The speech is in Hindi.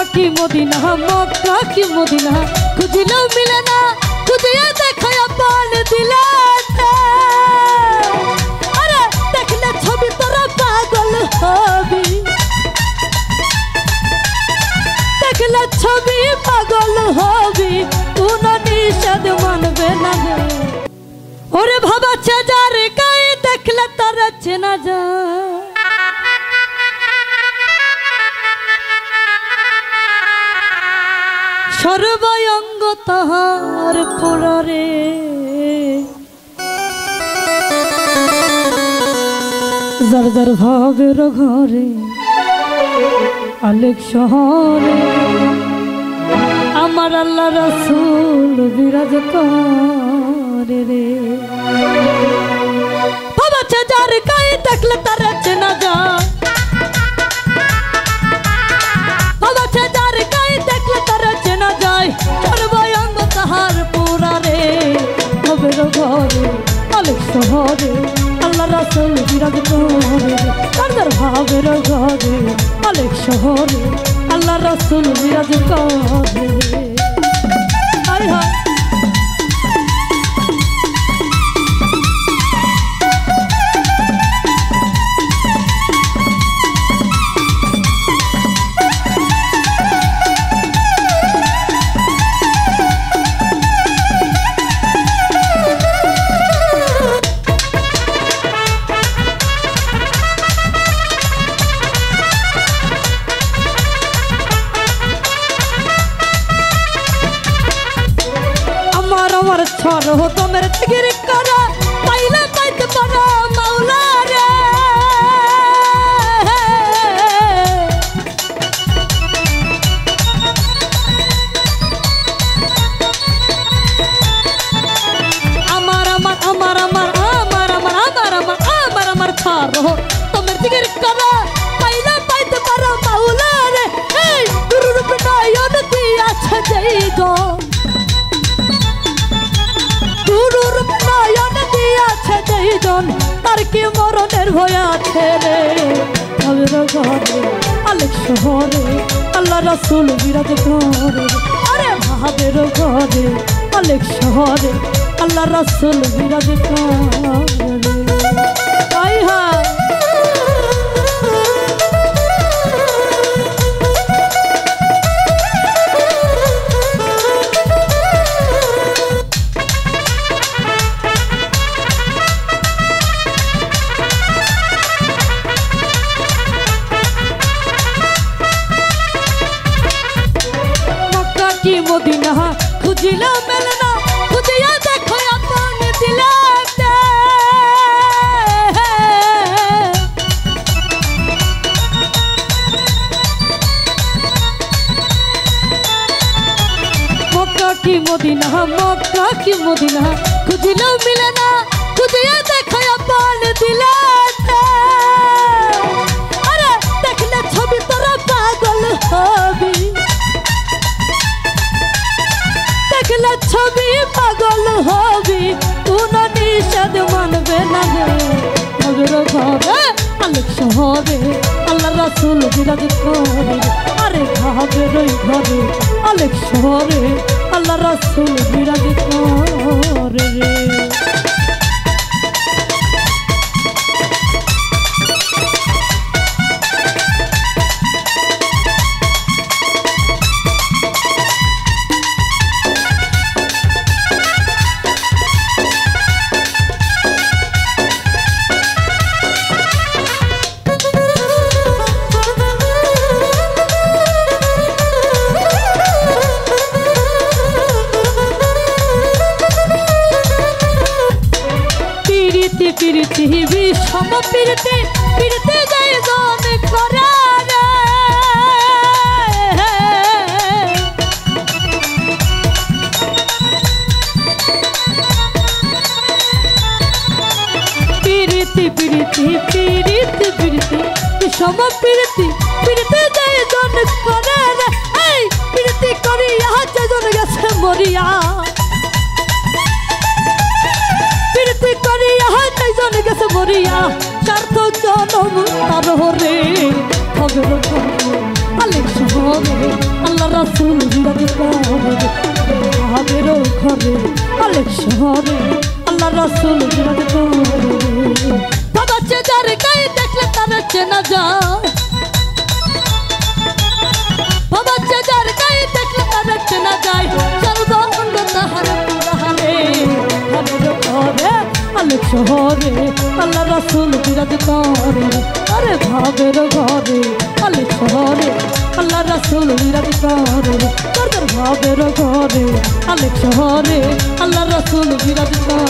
की मक्का की मदीना खुजिलो मिले ना खुजिए देखो अपन दिलाते अरे देखले छवि तोरा पागल हबी देखले छवि पागल हबी तू न निषेध मानबे ना ओरे भाबा चाजार काई देखले तारा चेना जा सर्वयंग ताहार पुरारे जर जर भावेर घरे आलेक शहरे आमार आल्लाह रसूल बिराज करे रे बाबा चाचार काई देखले तारा चेना जा बाबा चाचार काई देखले तारा चेना जाय सर्वयंग ताहार पुरारे भावेर घरे आलेक शहरे आल्लाह रसूल बिराज करे तार भावेर घरे आलेक शहरे आल्लाह रसूल बिराज करे हाय हाय छोड़ हो तो मेरे तिगिर करा पहले पैत पड़ा मौला रे अमर अमर अमर अमर अमर अमर अमर अमर अमर अमर छोड़ हो तो मेरे तिगिर करा पहले पैत पड़ा मौला रे गुरु रूप नयन दिया छजई गो गुरुर नयन दिया छजन तार की मरণের ভয় আছে রে ভাবের ঘরে আলেক শহরে আল্লাহ রাসূল বিরাজ করে আরে ভাবের ঘরে আলেক শহরে আল্লাহ রাসূল বিরাজ করে হায় হায় मदीना खुजिलो मिलना खुजिया देखो अपन दिलाते मक्का की मदीना खुजिलो मिलना खुजिया देखो अपन दिलाते अरे देखले छवि तोरा पागल हबी देखले छवि पागल हबी तू न निषेध मानबे ना भावेर घरे आलेक शहरे आल्लाह रसूल बिराज करे अरे भावेर घरे आलेक शहरे आल्लाह रसूल बिराज करे रे पीरती विषम पीरती पीरती गई जोन करा पीरती पीरती पीरती पीरती विषम पीरती पीरती गई जोन करा पीरती करी यहाँ जोन गसे मरिया पीरती करी यहाँ जोन गसे मरिया चार तो जनम तार हरे भावेर घरे आलेक शहरे শহরে আল্লাহ রাসূল বিরাজ করে ভাবের ঘরে আলেক শহরে আল্লাহ রাসূল বিরাজ করে বাবা চেজার গায়ে দেখলে তার চেনা যায় বাবা চেজার গায়ে দেখলে তার চেনা যায় সর্বাঙ্গ তাহার পুরাহারে ভাবের ঘরে আলেক শহরে আল্লাহ রাসূল বিরাজ করে আরে ভাবের ঘরে আলেক শহরে আল্লাহ রাসূল বিরাজ করে তোর ভাবের ঘরে আলেক শহরে আল্লাহ রাসূল বিরাজ করে